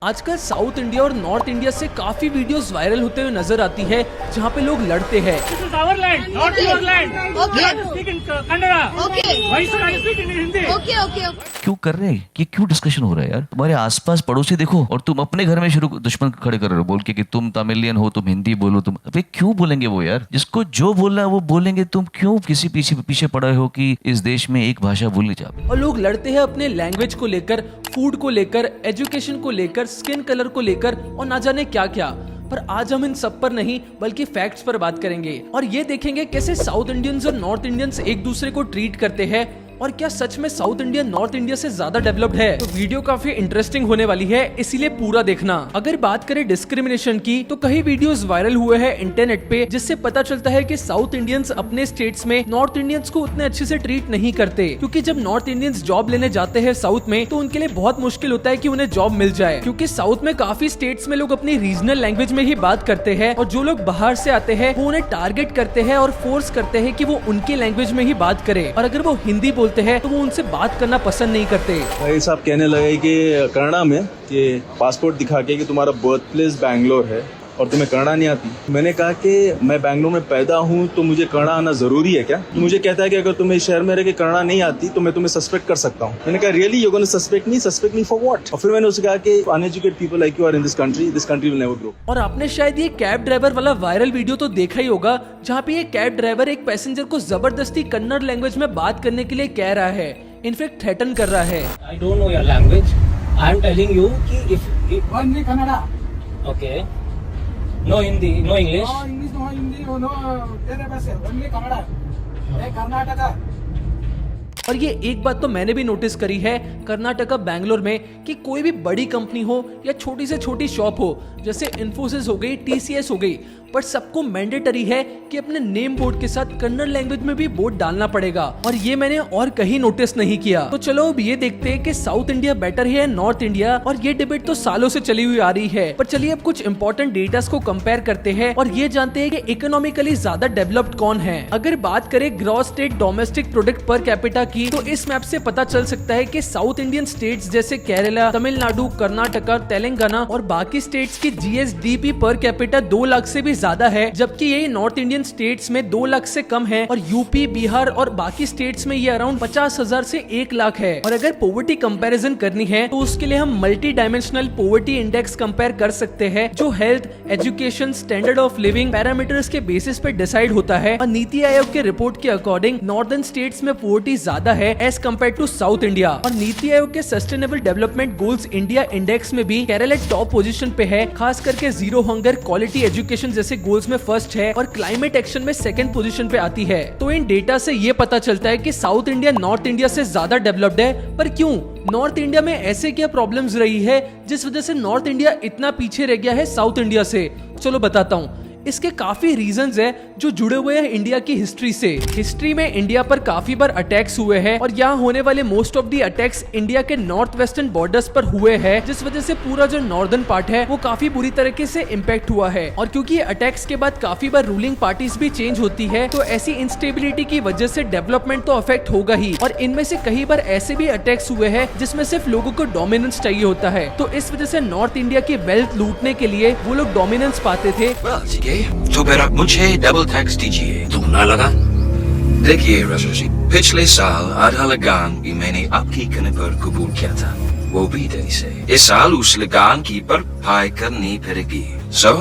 आजकल south India और north India से काफी वीडियोस वायरल होते हुए नजर आती है जहाँ पे लोग लड़ते हैं। This is our land, not your land. Okay. You have to speak in Kannada. Okay. Why should I speak in Hindi? Okay क्यों कर रहे हैं? ये क्यों डिस्कशन हो रहा है यार? तुम्हारे आसपास पड़ोसी देखो और तुम अपने घर में शुरू दुश्मन खड़े कर रहे हो बोल के कि तुम तमिलियन हो, तुम हिंदी बोलो, तुम अबे क्यों बोलेंगे वो यार? जिसको जो बोलना है वो बोलेंगे। तुम क्यों किसी पीछे पड़े हो कि इस देश में एक भाषा बोलनी चाहिए? और लोग लड़ते हैं अपने लैंग्वेज को लेकर, फूड को लेकर, एजुकेशन को लेकर, स्किन कलर को लेकर और ना जाने क्या क्या। पर आज हम इन सब पर नहीं बल्कि फैक्ट्स पर बात करेंगे और ये देखेंगे कैसे साउथ इंडियंस और नॉर्थ इंडियंस एक दूसरे को ट्रीट करते हैं और क्या सच में साउथ इंडिया नॉर्थ इंडिया से ज्यादा डेवलप्ड है। तो वीडियो काफी इंटरेस्टिंग होने वाली है, इसीलिए पूरा देखना। अगर बात करें डिस्क्रिमिनेशन की तो कई वीडियोस वायरल हुए हैं इंटरनेट पे जिससे पता चलता है कि साउथ इंडियंस अपने स्टेट्स में नॉर्थ इंडियंस को उतने अच्छे से ट्रीट नहीं करते, क्योंकि जब नॉर्थ इंडियंस जॉब लेने जाते हैं साउथ में तो उनके लिए बहुत मुश्किल होता है कि उन्हें जॉब मिल जाए, क्योंकि साउथ में काफी स्टेट्स में लोग अपनी रीजनल लैंग्वेज में ही बात करते हैं और जो लोग बाहर से आते हैं वो उन्हें टारगेट करते हैं और फोर्स करते हैं कि वो उनके लैंग्वेज में ही बात करे, और अगर वो हिंदी बोलते हैं तो वो उनसे बात करना पसंद नहीं करते। भाई साहब कहने लगे कि कनाडा में कि पासपोर्ट दिखा के कि तुम्हारा बर्थ प्लेस बैंगलोर है और तुम्हें कन्नड़ा नहीं आती। मैंने कहा कि मैं बैंगलोर में पैदा हूँ तो मुझे कन्नड़ा आना जरूरी है क्या? तो मुझे कहता है कि अगर तुम्हें शहर में रह के कन्नड़ा नहीं आती तो मैं तुम्हें सस्पेक्ट कर सकता हूँ। मैंने कहा really you gonna suspect me for what? और फिर मैंने उसे कहा कि uneducated people like you are in this country will never grow. और आपने शायद ये कैब ड्राइवर वाला वायरल वीडियो तो देखा ही होगा जहाँ पे ये कैब ड्राइवर एक पैसेंजर को जबरदस्ती कन्नड़ लैंग्वेज में बात करने के लिए कह रहा है, इनफैक्ट थ्रेटन कर रहा है। I don't know your language. I am telling you कि if Only Kannada. okay, no Hindi, no English. No English, no Hindi, no तेरे पास only Kannada. ये कर्नाटका। और ये एक बात तो मैंने भी नोटिस करी है कर्नाटका बैंगलोर में कि कोई भी बड़ी कंपनी हो या छोटी से छोटी शॉप हो, जैसे इन्फोसिस हो गई, TCS हो गई, पर सबको मैंडेटरी है कि अपने नेम बोर्ड के साथ कन्नड़ लैंग्वेज में भी बोर्ड डालना पड़ेगा, और ये मैंने और कहीं नोटिस नहीं किया। तो चलो अब ये देखते हैं कि साउथ इंडिया बेटर है या नॉर्थ इंडिया, और ये डिबेट तो सालों से चली हुई आ रही है। पर चलिए अब कुछ इंपॉर्टेंट डेटास को कंपेयर करते हैं और ये जानते हैं कि इकोनॉमिकली ज्यादा डेवलप्ड कौन है। अगर बात करें gross state domestic product per capita की तो इस मैप से पता चल सकता है कि साउथ इंडियन स्टेट्स जैसे केरला, तमिलनाडु, कर्नाटका, तेलंगाना और बाकी स्टेट्स की GSDP पर कैपिटा 2 लाख से भी ज्यादा है, जबकि ये नॉर्थ इंडियन स्टेट्स में 2 लाख से कम है, और यूपी, बिहार और बाकी स्टेट्स में ये अराउंड 50,000 से 1 लाख है। और अगर पॉवर्टी कंपैरिजन करनी है तो उसके लिए हम multi dimensional poverty index compare कर सकते हैं, जो health, education, standard of living parameters के बेसिस पे डिसाइड होता है। और नीति आयोग के रिपोर्ट के अकॉर्डिंग नॉर्दर्न स्टेट्स में पॉवर्टी ज्यादा है as compare to south India. और नीति आयोग के sustainable development goals India index में भी केरला टॉप पोजीशन पे है, खास करके जीरो हंगर, क्वालिटी एजुकेशन जैसे गोल्स में फर्स्ट है और क्लाइमेट एक्शन में सेकंड पोजीशन पे आती है। तो इन डेटा से ये पता चलता है कि साउथ इंडिया नॉर्थ इंडिया से ज्यादा डेवलप्ड है। पर क्यों? नॉर्थ इंडिया में ऐसे क्या प्रॉब्लम्स रही है जिस वजह से नॉर्थ इंडिया इतना पीछे रह गया है साउथ इंडिया से? चलो बताता हूँ। इसके काफी रीजंस है जो जुड़े हुए हैं इंडिया की हिस्ट्री से। हिस्ट्री में इंडिया पर काफी बार अटैक्स हुए हैं और यहाँ होने वाले most of the attacks India के नॉर्थ वेस्टर्न बॉर्डर्स पर हुए हैं, जिस वजह से पूरा जो नॉर्दर्न पार्ट है वो काफी बुरी तरीके से इम्पैक्ट हुआ है। और क्योंकि अटैक्स के बाद काफी बार रूलिंग पार्टीज भी चेंज होती है, तो ऐसी इंस्टेबिलिटी की वजह से डेवलपमेंट तो अफेक्ट होगा ही। और इनमें से कई बार ऐसे भी अटैक्स हुए हैं जिसमें सिर्फ लोगों को डोमिनेंस चाहिए होता है, तो इस वजह से नॉर्थ इंडिया की वेल्थ लूटने के लिए वो लोग डोमिनेंस पाते थे। तो फिर आप मुझे डबल टैक्स दीजिए, तो ना लगा। देखिए रसूल जी, पिछले साल आधा लगान भी मैंने आपकी कहने पर कबूल किया था, वो भी देरी से। इस साल उस लगान की भरपाई करनी पड़ेगी, सो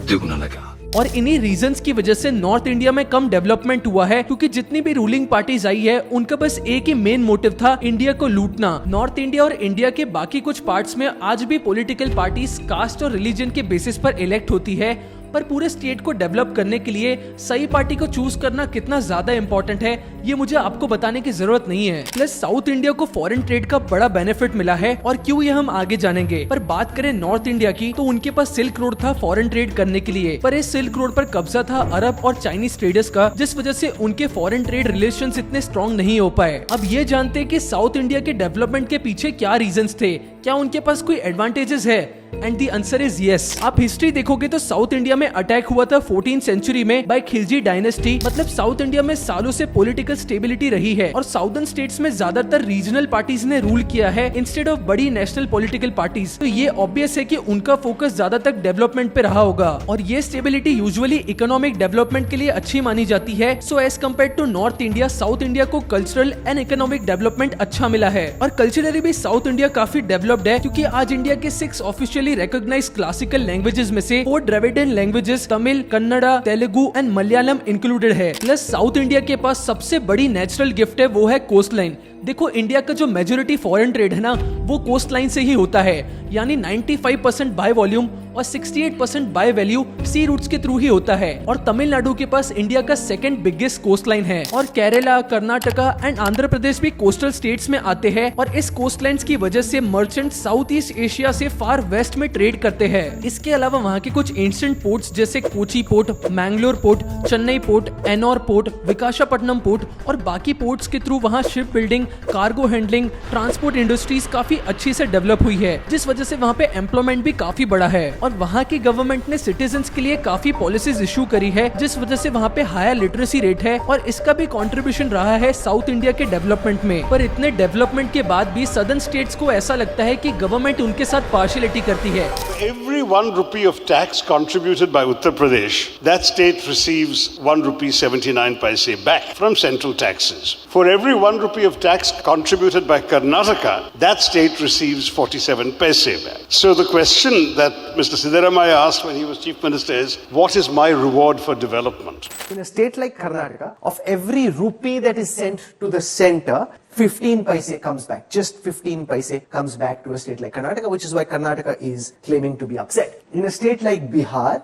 दुगना लगा। और इन्हीं रीजंस की वजह से नॉर्थ इंडिया में कम डेवलपमेंट हुआ है, क्योंकि जितनी भी रूलिंग पार्टीज आई है उनका बस एक ही मेन मोटिव था, इंडिया को लूटना। नॉर्थ इंडिया और इंडिया के बाकी कुछ पार्ट्स में आज भी पॉलिटिकल पार्टीज कास्ट और रिलीजन के बेसिस पर इलेक्ट होती है, पर पूरे स्टेट को डेवलप करने के लिए सही पार्टी को चूज करना कितना ज्यादा इंपॉर्टेंट है ये मुझे आपको बताने की जरूरत नहीं है। प्लस साउथ इंडिया को फॉरेन ट्रेड का बड़ा बेनिफिट मिला है, और क्यों ये हम आगे जानेंगे। पर बात करें नॉर्थ इंडिया की तो उनके पास सिल्क रोड था फॉरेन ट्रेड करने के लिए, पर इस सिल्क रोड पर कब्जा था अरब और चाइनीज ट्रेडर्स का, जिस वजह से उनके फॉरेन ट्रेड रिलेशंस इतने स्ट्रॉन्ग नहीं हो पाए। अब ये जानते हैं कि साउथ इंडिया के डेवलपमेंट के पीछे क्या रीजंस थे, क्या उनके पास कोई एडवांटेजेस है। And the answer is yes. आप हिस्ट्री देखोगे तो साउथ इंडिया में अटैक हुआ था 14th सेंचुरी में बाय खिलजी डायनेस्टी। मतलब साउथ इंडिया में सालों से पॉलिटिकल स्टेबिलिटी रही है और साउदर्न स्टेट्स में ज्यादातर रीजनल पार्टीज ने रूल किया है इंस्टेड ऑफ बड़ी नेशनल पॉलिटिकल पार्टीज। तो ये ऑब्वियस है कि उनका फोकस ज्यादा तक डेवलपमेंट पे रहा होगा और ये स्टेबिलिटी यूजुअली इकोनॉमिक डेवलपमेंट के लिए अच्छी मानी जाती है। So as compare to north India, south India को कल्चरल एंड इकोनॉमिक डेवलपमेंट अच्छा मिला है और कल्चरली भी साउथ इंडिया काफी डेवलप्ड है क्योंकि आज इंडिया के 6 ऑफिशियली रिकॉग्नाइज क्लासिकल लैंग्वेजेस में से 4 Dravidian languages Tamil, Kannada, Telugu and Malayalam included है। प्लस साउथ इंडिया के पास सबसे बड़ी नेचुरल गिफ्ट है, वो है कोस्ट लाइन। देखो इंडिया का जो मेजोरिटी फॉरेन ट्रेड है ना, वो कोस्ट लाइन से ही होता है, यानी 95% बाय वॉल्यूम और 68% बाय वैल्यू सी रूट्स के थ्रू ही होता है। और तमिलनाडु के पास इंडिया का सेकंड बिगेस्ट कोस्ट लाइन है और केरला, कर्नाटका एंड आंध्र प्रदेश भी कोस्टल स्टेट्स में आते हैं और इस कोस्ट लाइन्स की वजह से मर्चेंट साउथ ईस्ट एशिया से फार वेस्ट में ट्रेड करते हैं। इसके अलावा वहाँ के कुछ एंशिएंट पोर्ट्स जैसे Kochi port, Mangalore port, Chennai port, Ennore port, Visakhapatnam port और बाकी पोर्ट्स के थ्रू वहाँ ship building, cargo handling, transport industries काफी अच्छी से डेवलप हुई है, जिस वजह से वहाँ पे एम्प्लॉयमेंट भी काफी बड़ा है। और वहाँ की गवर्नमेंट ने सिटीजन्स के लिए काफी पॉलिसीज इशू करी है, जिस वजह से वहाँ पे हायर लिटरेसी रेट है और इसका भी कंट्रीब्यूशन रहा है साउथ इंडिया के डेवलपमेंट में। पर इतने डेवलपमेंट के बाद भी सदर्न स्टेट्स को ऐसा लगता है कि गवर्नमेंट उनके साथ पार्शियलिटी करती है। Every 1 rupee of tax contributed by Uttar Pradesh, that state receives 1 rupee 79 paise back from central taxes. For every 1 rupee of tax contributed by Karnataka, that state receives 47 paise back. So the question that Mr. Siddaramaiah asked when he was Chief Minister is, what is my reward for development? In a state like Karnataka, of every rupee that is sent to the center, 15 paise comes back. Just 15 paise comes back to a state like Karnataka, which is why Karnataka is claiming to be upset. In a state like Bihar,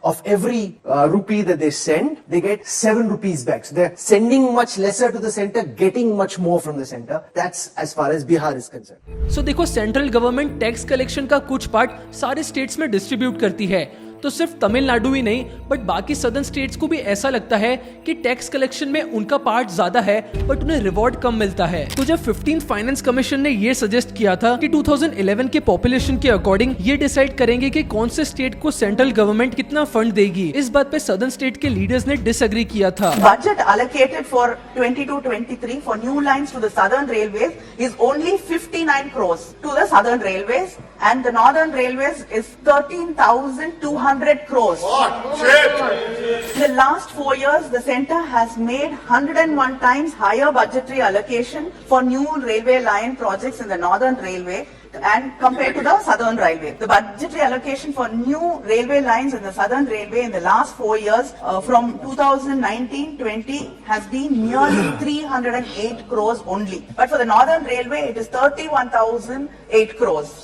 of every rupee that they send, they get 7 rupees back. So they're sending much lesser to the center, getting much more from the center. That's as far as Bihar is concerned. So देखो central government tax collection का कुछ part सारे states में distribute करती है, तो सिर्फ तमिलनाडु ही नहीं बट बाकी सदर्न स्टेट्स को भी ऐसा लगता है कि टैक्स कलेक्शन में उनका पार्ट ज्यादा है बट उन्हें रिवॉर्ड कम मिलता है। तो जब 15th फाइनेंस कमीशन ने ये सजेस्ट किया था कि 2011 के पॉपुलेशन के अकॉर्डिंग ये डिसाइड करेंगे कि कौन से स्टेट को सेंट्रल गवर्नमेंट कितना फंड देगी, इस बात पे सदर्न स्टेट के लीडर्स ने डिसएग्री किया था। Budget allocated for 22-23 for new lines to the southern railways is only 59 crores to the southern railways, and the northern railways is 13,200 crores. In the last 4 years, the centre has made 101 times higher budgetary allocation for new railway line projects in the northern railway and compared to the southern railway. The budgetary allocation for new railway lines in the southern railway in the last 4 years from 2019-20 has been nearly 308 crores only. But for the northern railway, it is 31,008 crores.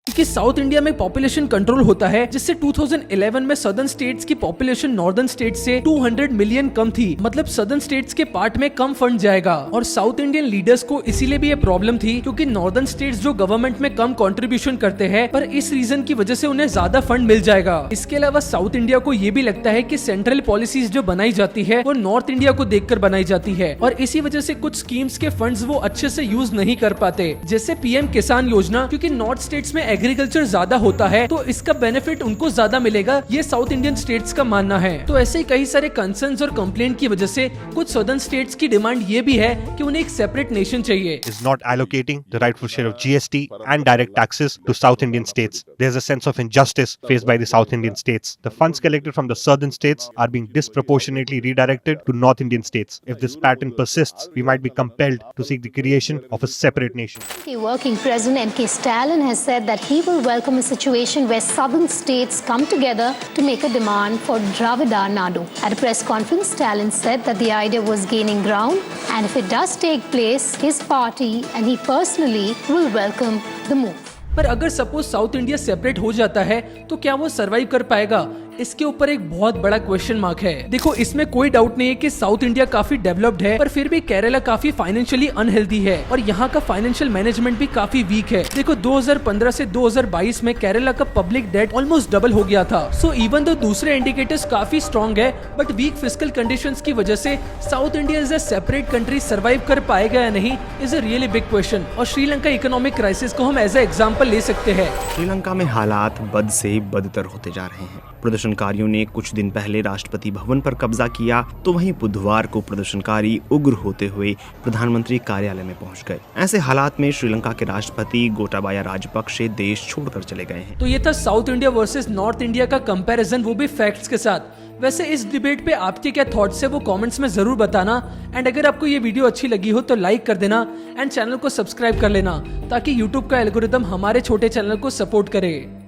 क्योंकि south India में population control होता है, जिससे 2011 में southern states की population northern states से 200 million कम थी। मतलब सदर्न स्टेट्स के पार्ट में कम फंड जाएगा और साउथ इंडियन लीडर्स को इसीलिए भी ये प्रॉब्लम थी क्योंकि नॉर्दर्न स्टेट्स जो गवर्नमेंट में कम कंट्रीब्यूशन करते हैं, पर इस रीजन की वजह से उन्हें ज्यादा फंड मिल जाएगा। इसके अलावा साउथ इंडिया को ये भी लगता है कि सेंट्रल पॉलिसीज जो बनाई जाती है वो नॉर्थ इंडिया को देखकर बनाई जाती है और इसी वजह से कुछ स्कीम्स के फंड्स वो अच्छे से यूज नहीं कर पाते, जैसे पीएम किसान योजना। क्योंकि नॉर्थ स्टेट्स में एग्रीकल्चर ज्यादा होता है तो इसका बेनिफिट उनको ज्यादा मिलेगा, ये साउथ इंडियन स्टेट्स का मानना है। तो ऐसे ही कई सारे कंसर्न्स और कंप्लेंट की वजह से कुछ सदर्न स्टेट्स की डिमांड ये भी है कि उन्हें एक सेपरेट नेशन चाहिए। Is not allocating the rightful share of GST and direct taxes to South Indian states. There's a sense of injustice faced by the South Indian states. The funds collected from the southern states are being disproportionately redirected to North Indian states. If this pattern persists, we might be compelled to seek the creation of a separate nation. Working President M.K. Stalin has said that he will welcome a situation where southern states come together to make a demand for Dravida Nadu. At a press conference, Stalin said that the idea was gaining ground, and if it does take place, his party and he personally will welcome the move. पर अगर suppose south India separate हो जाता है तो क्या वो survive कर पाएगा? इसके ऊपर एक बहुत बड़ा क्वेश्चन मार्क है। देखो, इसमें कोई डाउट नहीं है कि साउथ इंडिया काफी डेवलप्ड है, पर फिर भी केरला काफी फाइनेंशियली अनहेल्दी है और यहाँ का फाइनेंशियल मैनेजमेंट भी काफी वीक है। देखो, 2015 से 2022 में केरला का पब्लिक डेट ऑलमोस्ट डबल हो गया था। सो इवन दो दूसरे इंडिकेटर्स काफी स्ट्रॉन्ग है, बट वीक फिस्कल कंडीशंस की वजह से south India as a separate country survive कर पाएगा या नहीं is a really big question. और श्रीलंका इकोनॉमिक क्राइसिस को हम एज अ एग्जांपल ले सकते हैं। श्रीलंका में हालात बद से बदतर होते जा रहे हैं। प्रदर्शनकारियों ने कुछ दिन पहले राष्ट्रपति भवन पर कब्जा किया, तो वहीं बुधवार को प्रदर्शनकारी उग्र होते हुए प्रधानमंत्री कार्यालय में पहुंच गए। ऐसे हालात में श्रीलंका के राष्ट्रपति गोटाबाया राजपक्षे देश छोड़कर चले गए हैं। तो ये था south India versus north India का कंपैरिजन, वो भी फैक्ट्स के साथ। वैसे इस डिबेट पे आपके क्या थॉट्स है वो कमेंट्स में जरूर बताना। एंड अगर आपको ये वीडियो अच्छी लगी हो तो लाइक कर देना एंड चैनल को सब्सक्राइब कर लेना, ताकि यूट्यूब का एल्गोरिदम हमारे छोटे चैनल को सपोर्ट करे।